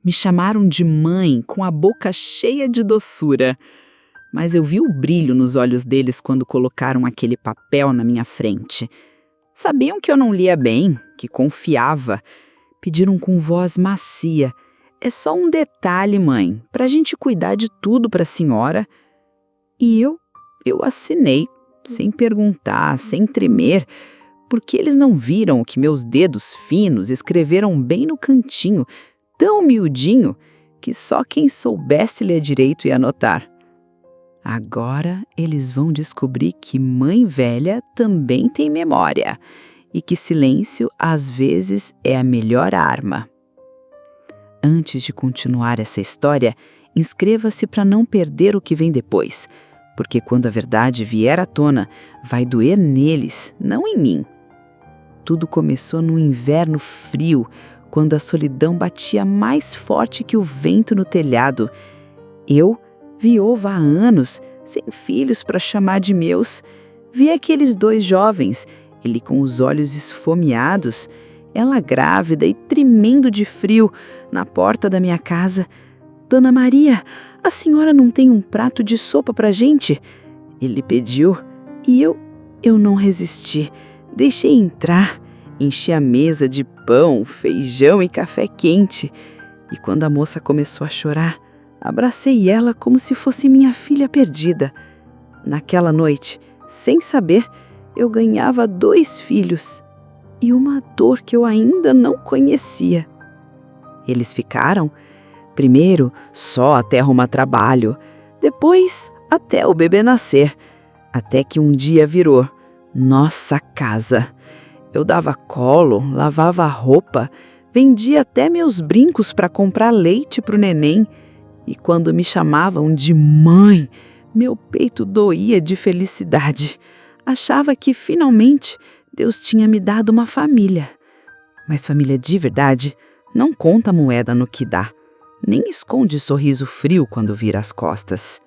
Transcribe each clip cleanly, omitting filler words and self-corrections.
Me chamaram de mãe com a boca cheia de doçura. Mas eu vi o brilho nos olhos deles quando colocaram aquele papel na minha frente. Sabiam que eu não lia bem, que confiava. Pediram com voz macia: "É só um detalhe, mãe, pra gente cuidar de tudo pra senhora." E eu assinei, sem perguntar, sem tremer, porque eles não viram o que meus dedos finos escreveram bem no cantinho, tão miudinho, que só quem soubesse ler direito ia notar. Agora eles vão descobrir que mãe velha também tem memória e que silêncio, às vezes, é a melhor arma. Antes de continuar essa história, inscreva-se para não perder o que vem depois, porque quando a verdade vier à tona, vai doer neles, não em mim. Tudo começou num inverno frio, quando a solidão batia mais forte que o vento no telhado. Eu, viúva há anos, sem filhos para chamar de meus, vi aqueles dois jovens, ele com os olhos esfomeados, ela grávida e tremendo de frio, na porta da minha casa. "Dona Maria, a senhora não tem um prato de sopa pra gente?" Ele pediu, e eu não resisti. Deixei entrar, enchi a mesa de pão, feijão e café quente. E quando a moça começou a chorar, abracei ela como se fosse minha filha perdida. Naquela noite, sem saber, eu ganhava 2 filhos e uma dor que eu ainda não conhecia. Eles ficaram, primeiro, só até arrumar trabalho, depois até o bebê nascer, até que um dia virou nossa casa. Eu dava colo, lavava roupa, vendia até meus brincos para comprar leite para o neném. E quando me chamavam de mãe, meu peito doía de felicidade. Achava que, finalmente, Deus tinha me dado uma família. Mas família de verdade não conta moeda no que dá, nem esconde sorriso frio quando vira as costas.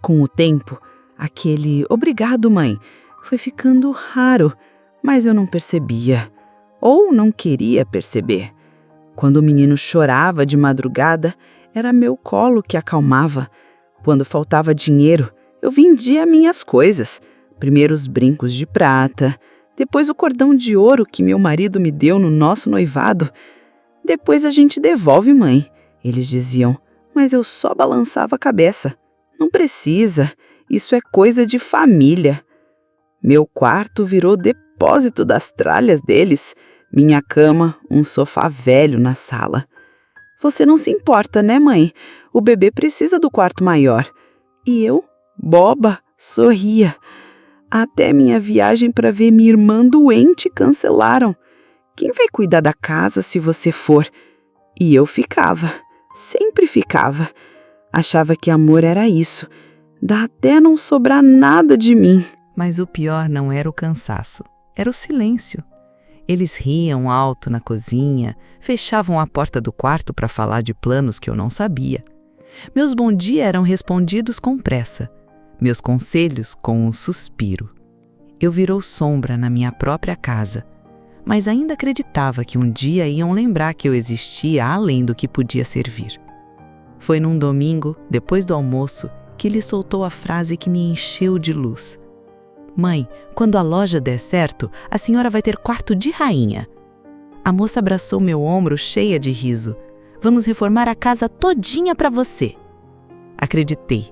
Com o tempo, aquele "obrigado, mãe" foi ficando raro, mas eu não percebia, ou não queria perceber. Quando o menino chorava de madrugada, era meu colo que acalmava. Quando faltava dinheiro, eu vendia minhas coisas. Primeiro os brincos de prata, depois o cordão de ouro que meu marido me deu no nosso noivado. "Depois a gente devolve, mãe", eles diziam, mas eu só balançava a cabeça. "Não precisa, isso é coisa de família." Meu quarto virou depósito das tralhas deles, minha cama, um sofá velho na sala. "Você não se importa, né, mãe? O bebê precisa do quarto maior." E eu, boba, sorria. Até minha viagem para ver minha irmã doente cancelaram. "Quem vai cuidar da casa se você for?" E eu ficava, sempre ficava. Achava que amor era isso, dá até não sobrar nada de mim. Mas o pior não era o cansaço, era o silêncio. Eles riam alto na cozinha, fechavam a porta do quarto para falar de planos que eu não sabia. Meus bom dia eram respondidos com pressa, meus conselhos com um suspiro. Eu virou sombra na minha própria casa, mas ainda acreditava que um dia iam lembrar que eu existia além do que podia servir. Foi num domingo, depois do almoço, que ele soltou a frase que me encheu de luz. "Mãe, quando a loja der certo, a senhora vai ter quarto de rainha." A moça abraçou meu ombro cheia de riso. "Vamos reformar a casa todinha para você." Acreditei,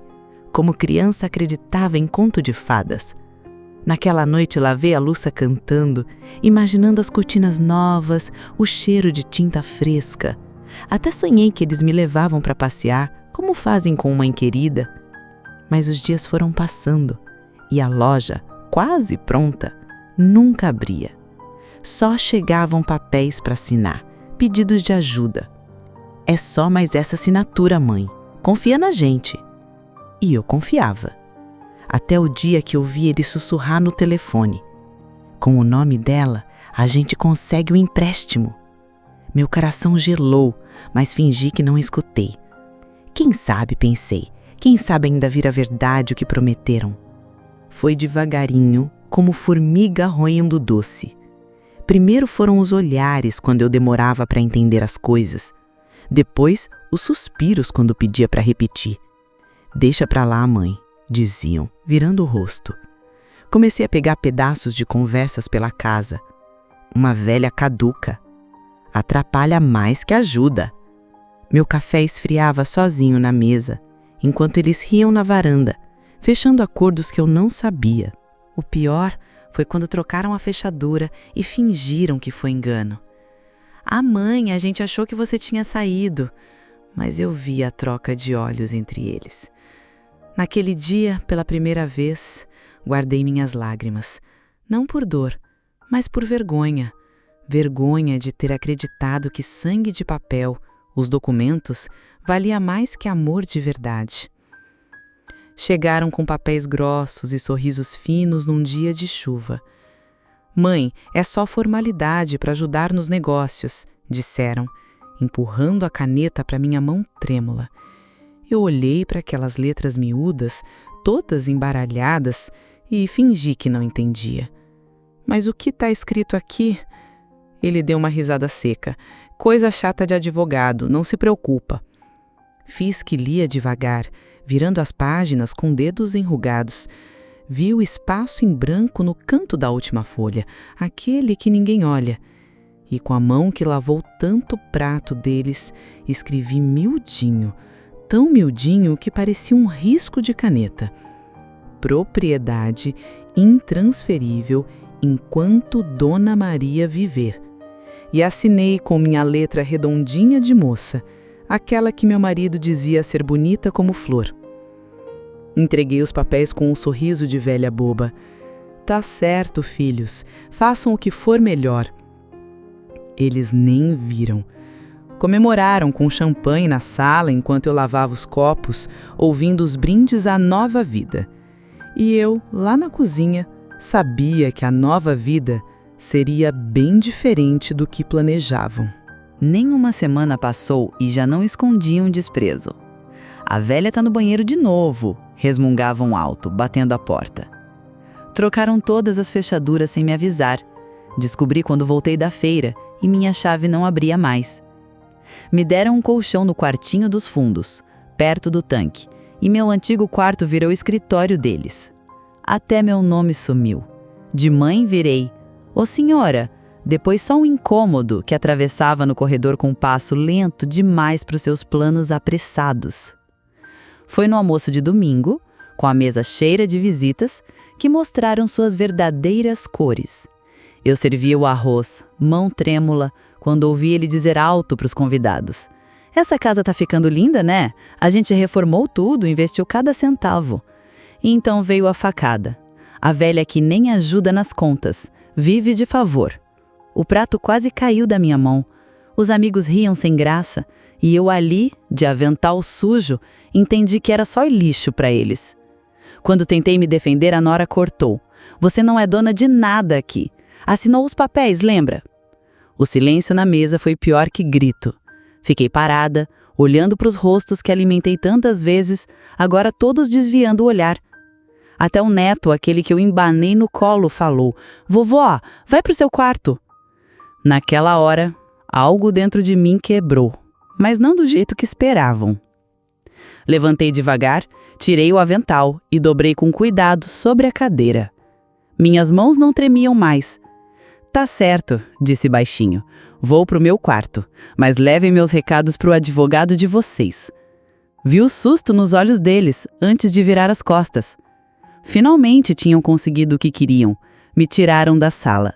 como criança acreditava em conto de fadas. Naquela noite lavei a louça cantando, imaginando as cortinas novas, o cheiro de tinta fresca. Até sonhei que eles me levavam para passear, como fazem com mãe querida. Mas os dias foram passando e a loja, quase pronta, nunca abria. Só chegavam papéis para assinar, pedidos de ajuda. "É só mais essa assinatura, mãe. Confia na gente." E eu confiava. Até o dia que ouvi ele sussurrar no telefone: "Com o nome dela, a gente consegue o empréstimo." Meu coração gelou, mas fingi que não escutei. Quem sabe, pensei, quem sabe ainda vira verdade o que prometeram. Foi devagarinho, como formiga roendo doce. Primeiro foram os olhares quando eu demorava para entender as coisas. Depois, os suspiros quando pedia para repetir. "Deixa pra lá, mãe", diziam, virando o rosto. Comecei a pegar pedaços de conversas pela casa. Uma velha caduca. Atrapalha mais que ajuda. Meu café esfriava sozinho na mesa, enquanto eles riam na varanda, fechando acordos que eu não sabia. O pior foi quando trocaram a fechadura e fingiram que foi engano. "Ah, mãe, a gente achou que você tinha saído", mas eu vi a troca de olhos entre eles. Naquele dia, pela primeira vez, guardei minhas lágrimas, não por dor, mas por vergonha. Vergonha de ter acreditado que sangue de papel, os documentos, valia mais que amor de verdade. Chegaram com papéis grossos e sorrisos finos num dia de chuva. "Mãe, é só formalidade para ajudar nos negócios", disseram, empurrando a caneta para minha mão trêmula. Eu olhei para aquelas letras miúdas, todas embaralhadas, e fingi que não entendia. "Mas o que está escrito aqui?" Ele deu uma risada seca. "Coisa chata de advogado, não se preocupa." Fiz que lia devagar, virando as páginas com dedos enrugados. Vi o espaço em branco no canto da última folha, aquele que ninguém olha. E com a mão que lavou tanto prato deles, escrevi miudinho, tão miudinho que parecia um risco de caneta. "Propriedade intransferível enquanto Dona Maria viver." E assinei com minha letra redondinha de moça, aquela que meu marido dizia ser bonita como flor. Entreguei os papéis com um sorriso de velha boba. "Tá certo, filhos, façam o que for melhor." Eles nem viram. Comemoraram com champanhe na sala enquanto eu lavava os copos, ouvindo os brindes à nova vida. E eu, lá na cozinha, sabia que a nova vida seria bem diferente do que planejavam. Nem uma semana passou e já não escondiam desprezo. "A velha tá no banheiro de novo", resmungavam alto, batendo a porta. Trocaram todas as fechaduras sem me avisar. Descobri quando voltei da feira e minha chave não abria mais. Me deram um colchão no quartinho dos fundos, perto do tanque, e meu antigo quarto virou escritório deles. Até meu nome sumiu. De mãe virei "Ô senhora", depois só um incômodo que atravessava no corredor com um passo lento demais para os seus planos apressados. Foi no almoço de domingo, com a mesa cheia de visitas, que mostraram suas verdadeiras cores. Eu servia o arroz, mão trêmula, quando ouvi ele dizer alto para os convidados: "Essa casa tá ficando linda, né? A gente reformou tudo, investiu cada centavo." E então veio a facada. A velha que nem ajuda nas contas, vive de favor. O prato quase caiu da minha mão. Os amigos riam sem graça, e eu ali, de avental sujo, entendi que era só lixo para eles. Quando tentei me defender, a nora cortou: "Você não é dona de nada aqui. Assinou os papéis, lembra?" O silêncio na mesa foi pior que grito. Fiquei parada, olhando para os rostos que alimentei tantas vezes, agora todos desviando o olhar. Até o neto, aquele que eu embanei no colo, falou: "Vovó, vai pro seu quarto." Naquela hora, algo dentro de mim quebrou, mas não do jeito que esperavam. Levantei devagar, tirei o avental e dobrei com cuidado sobre a cadeira. Minhas mãos não tremiam mais. "Tá certo", disse baixinho. "Vou pro meu quarto, mas levem meus recados pro advogado de vocês." Vi o susto nos olhos deles antes de virar as costas. Finalmente tinham conseguido o que queriam. Me tiraram da sala.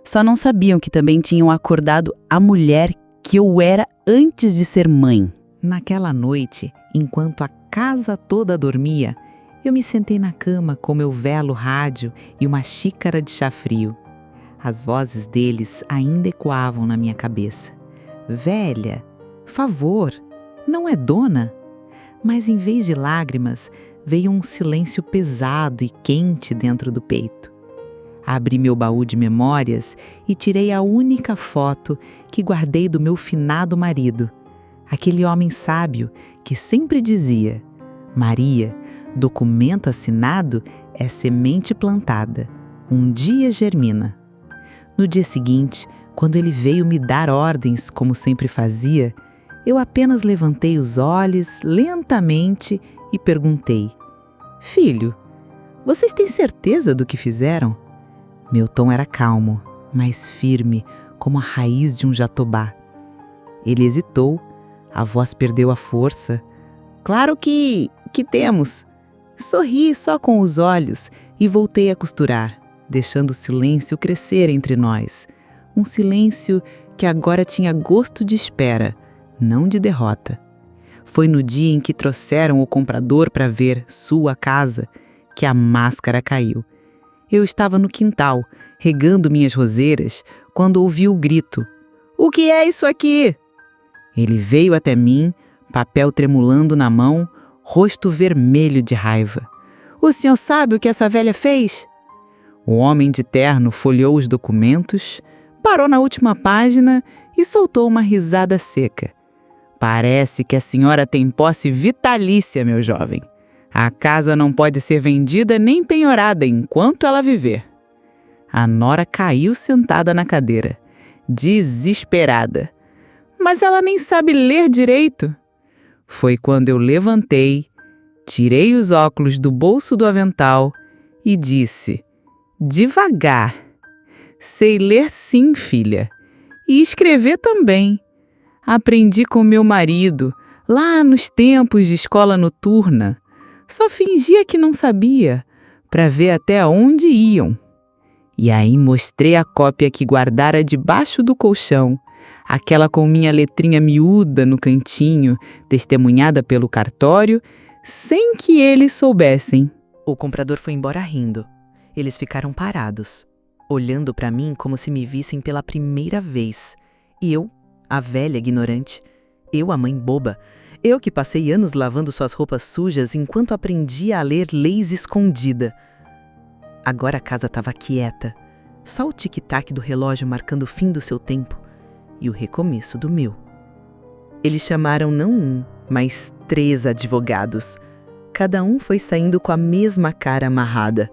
Só não sabiam que também tinham acordado a mulher que eu era antes de ser mãe. Naquela noite, enquanto a casa toda dormia, eu me sentei na cama com meu velo rádio e uma xícara de chá frio. As vozes deles ainda ecoavam na minha cabeça. "Velha, favor, não é dona?" Mas em vez de lágrimas, veio um silêncio pesado e quente dentro do peito. Abri meu baú de memórias e tirei a única foto que guardei do meu finado marido. Aquele homem sábio que sempre dizia: "Maria, documento assinado é semente plantada. Um dia germina." No dia seguinte, quando ele veio me dar ordens, como sempre fazia, Eu apenas levantei os olhos lentamente e perguntei: Filho, vocês têm certeza do que fizeram? Meu tom era calmo, mas firme, como a raiz de um jatobá. Ele hesitou, a voz perdeu a força. Claro que temos. Sorri só com os olhos e voltei a costurar, deixando o silêncio crescer entre nós. Um silêncio que agora tinha gosto de espera, não de derrota. Foi no dia em que trouxeram o comprador para ver sua casa que a máscara caiu. Eu estava no quintal, regando minhas roseiras, quando ouvi o grito: "O que é isso aqui?" Ele veio até mim, papel tremulando na mão, rosto vermelho de raiva. "O senhor sabe o que essa velha fez?" O homem de terno folheou os documentos, parou na última página e soltou uma risada seca. "Parece que a senhora tem posse vitalícia, meu jovem. A casa não pode ser vendida nem penhorada enquanto ela viver." A nora caiu sentada na cadeira, desesperada. "Mas ela nem sabe ler direito." Foi quando eu levantei, tirei os óculos do bolso do avental e disse: "Devagar. Sei ler sim, filha. E escrever também. Aprendi com meu marido, lá nos tempos de escola noturna. Só fingia que não sabia, para ver até onde iam." E aí mostrei a cópia que guardara debaixo do colchão, aquela com minha letrinha miúda no cantinho, testemunhada pelo cartório, sem que eles soubessem. O comprador foi embora rindo. Eles ficaram parados, olhando para mim como se me vissem pela primeira vez. E eu, a velha ignorante, eu, a mãe boba, eu que passei anos lavando suas roupas sujas enquanto aprendia a ler leis escondida. Agora a casa estava quieta, só o tic-tac do relógio marcando o fim do seu tempo e o recomeço do meu. Eles chamaram não um, mas 3 advogados. Cada um foi saindo com a mesma cara amarrada.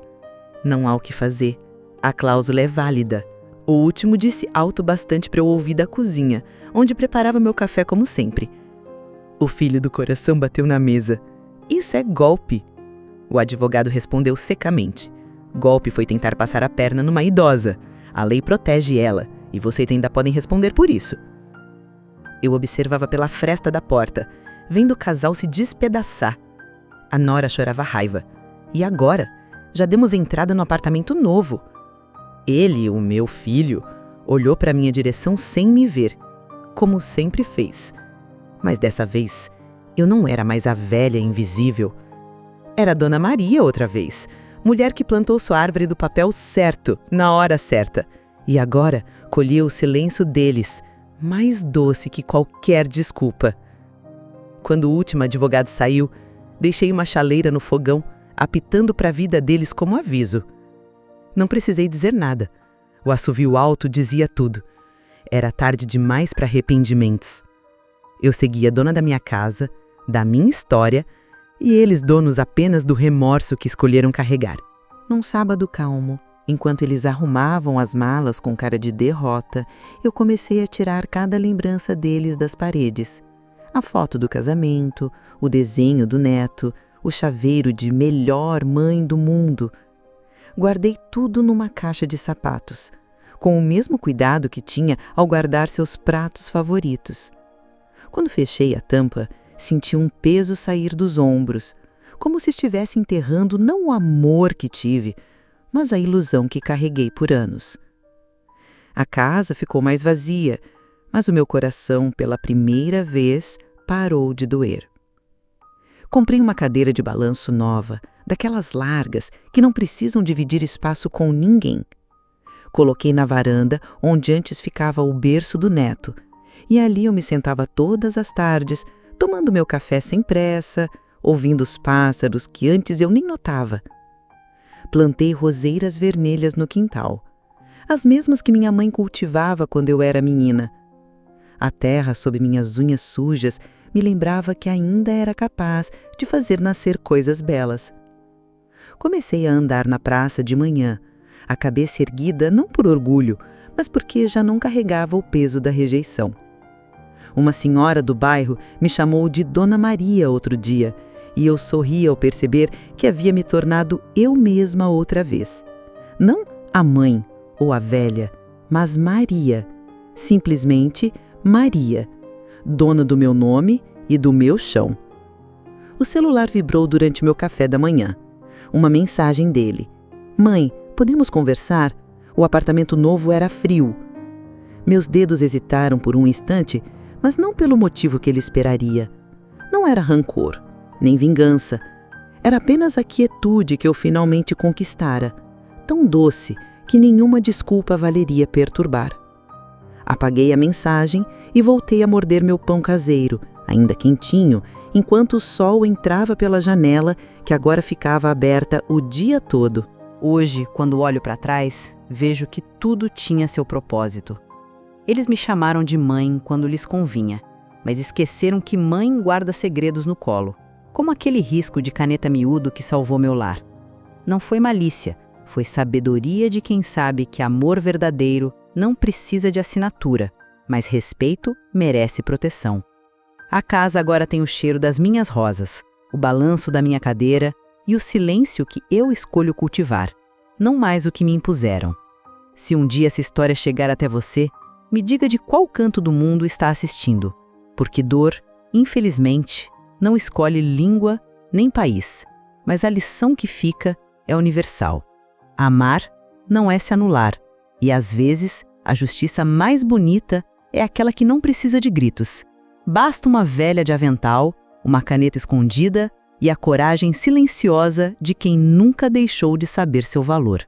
Não há o que fazer, a cláusula é válida. O último disse alto bastante para eu ouvir da cozinha, onde preparava meu café como sempre. O filho do coração bateu na mesa. "Isso é golpe." O advogado respondeu secamente. "Golpe foi tentar passar a perna numa idosa. A lei protege ela, e vocês ainda podem responder por isso." Eu observava pela fresta da porta, vendo o casal se despedaçar. A nora chorava raiva. E agora? Já demos entrada no apartamento novo. Ele, o meu filho, olhou para minha direção sem me ver, como sempre fez. Mas dessa vez, eu não era mais a velha invisível. Era Dona Maria outra vez, mulher que plantou sua árvore do papel certo, na hora certa. E agora colhia o silêncio deles, mais doce que qualquer desculpa. Quando o último advogado saiu, deixei uma chaleira no fogão, apitando para a vida deles como aviso. Não precisei dizer nada. O assovio alto dizia tudo. Era tarde demais para arrependimentos. Eu seguia dona da minha casa, da minha história, e eles donos apenas do remorso que escolheram carregar. Num sábado calmo, enquanto eles arrumavam as malas com cara de derrota, eu comecei a tirar cada lembrança deles das paredes. A foto do casamento, o desenho do neto, o chaveiro de melhor mãe do mundo. Guardei tudo numa caixa de sapatos, com o mesmo cuidado que tinha ao guardar seus pratos favoritos. Quando fechei a tampa, senti um peso sair dos ombros, como se estivesse enterrando não o amor que tive, mas a ilusão que carreguei por anos. A casa ficou mais vazia, mas o meu coração, pela primeira vez, parou de doer. Comprei uma cadeira de balanço nova, daquelas largas que não precisam dividir espaço com ninguém. Coloquei na varanda, onde antes ficava o berço do neto, e ali eu me sentava todas as tardes, tomando meu café sem pressa, ouvindo os pássaros que antes eu nem notava. Plantei roseiras vermelhas no quintal, as mesmas que minha mãe cultivava quando eu era menina. A terra sob minhas unhas sujas me lembrava que ainda era capaz de fazer nascer coisas belas. Comecei a andar na praça de manhã, a cabeça erguida não por orgulho, mas porque já não carregava o peso da rejeição. Uma senhora do bairro me chamou de Dona Maria outro dia, e eu sorri ao perceber que havia me tornado eu mesma outra vez. Não a mãe ou a velha, mas Maria. Simplesmente Maria, dona do meu nome e do meu chão. O celular vibrou durante meu café da manhã. Uma mensagem dele. Mãe, podemos conversar? O apartamento novo era frio. Meus dedos hesitaram por um instante, mas não pelo motivo que ele esperaria. Não era rancor, nem vingança. Era apenas a quietude que eu finalmente conquistara, tão doce que nenhuma desculpa valeria perturbar. Apaguei a mensagem e voltei a morder meu pão caseiro, ainda quentinho, enquanto o sol entrava pela janela que agora ficava aberta o dia todo. Hoje, quando olho para trás, vejo que tudo tinha seu propósito. Eles me chamaram de mãe quando lhes convinha, mas esqueceram que mãe guarda segredos no colo, como aquele risco de caneta miúdo que salvou meu lar. Não foi malícia, foi sabedoria de quem sabe que amor verdadeiro não precisa de assinatura, mas respeito merece proteção. A casa agora tem o cheiro das minhas rosas, o balanço da minha cadeira e o silêncio que eu escolho cultivar, não mais o que me impuseram. Se um dia essa história chegar até você, me diga de qual canto do mundo está assistindo, porque dor, infelizmente, não escolhe língua nem país, mas a lição que fica é universal. Amar não é se anular, e às vezes a justiça mais bonita é aquela que não precisa de gritos. Basta uma velha de avental, uma caneta escondida e a coragem silenciosa de quem nunca deixou de saber seu valor.